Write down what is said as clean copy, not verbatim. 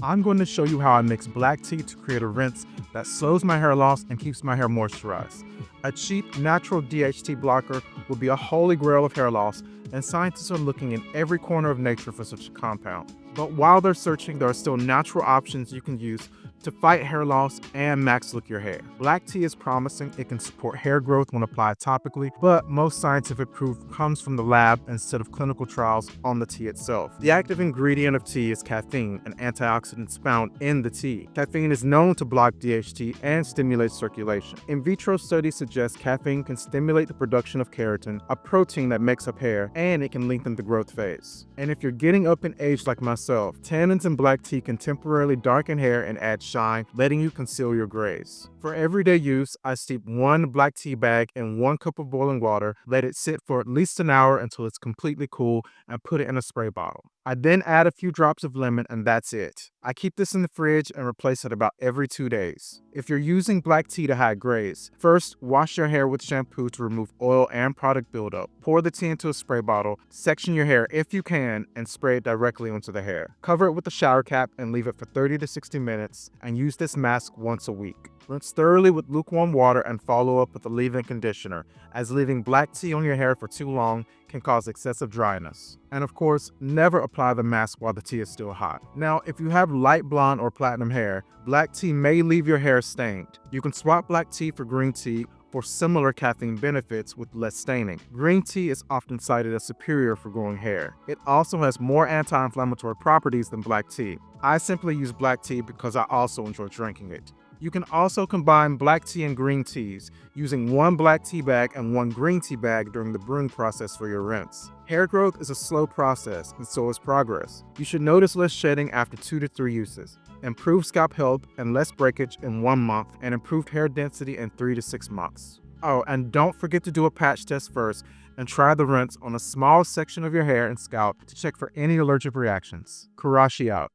I'm going to show you how I mix black tea to create a rinse that slows my hair loss and keeps my hair moisturized. A cheap, natural DHT blocker will be a holy grail of hair loss, and scientists are looking in every corner of nature for such a compound. But while they're searching, there are still natural options you can use to fight hair loss and max look your hair. Black tea is promising. It can support hair growth when applied topically, but most scientific proof comes from the lab instead of clinical trials on the tea itself. The active ingredient of tea is caffeine, an antioxidant found in the tea. Caffeine is known to block DHT and stimulate circulation. In vitro studies suggest caffeine can stimulate the production of keratin, a protein that makes up hair, and it can lengthen the growth phase. And if you're getting up in age like myself, tannins in black tea can temporarily darken hair and add shine, letting you conceal your grays. For everyday use, I steep 1 black tea bag in 1 cup of boiling water, let it sit for at least an hour until it's completely cool, and put it in a spray bottle. I then add a few drops of lemon and that's it. I keep this in the fridge and replace it about every 2 days. If you're using black tea to hide grays, first wash your hair with shampoo to remove oil and product buildup. Pour the tea into a spray bottle, section your hair if you can, and spray it directly onto the hair. Cover it with a shower cap and leave it for 30 to 60 minutes, and use this mask once a week. Rinse thoroughly with lukewarm water and follow up with a leave-in conditioner, as leaving black tea on your hair for too long can cause excessive dryness. And of course, never apply the mask while the tea is still hot. Now, if you have light blonde or platinum hair, black tea may leave your hair stained. You can swap black tea for green tea for similar caffeine benefits with less staining. Green tea is often cited as superior for growing hair. It also has more anti-inflammatory properties than black tea. I simply use black tea because I also enjoy drinking it. You can also combine black tea and green teas, using 1 black tea bag and 1 green tea bag during the brewing process for your rinse. Hair growth is a slow process, and so is progress. You should notice less shedding after 2 to 3 uses, improved scalp health and less breakage in 1 month, and improved hair density in 3 to 6 months. Oh, and don't forget to do a patch test first and try the rinse on a small section of your hair and scalp to check for any allergic reactions. Karashi out.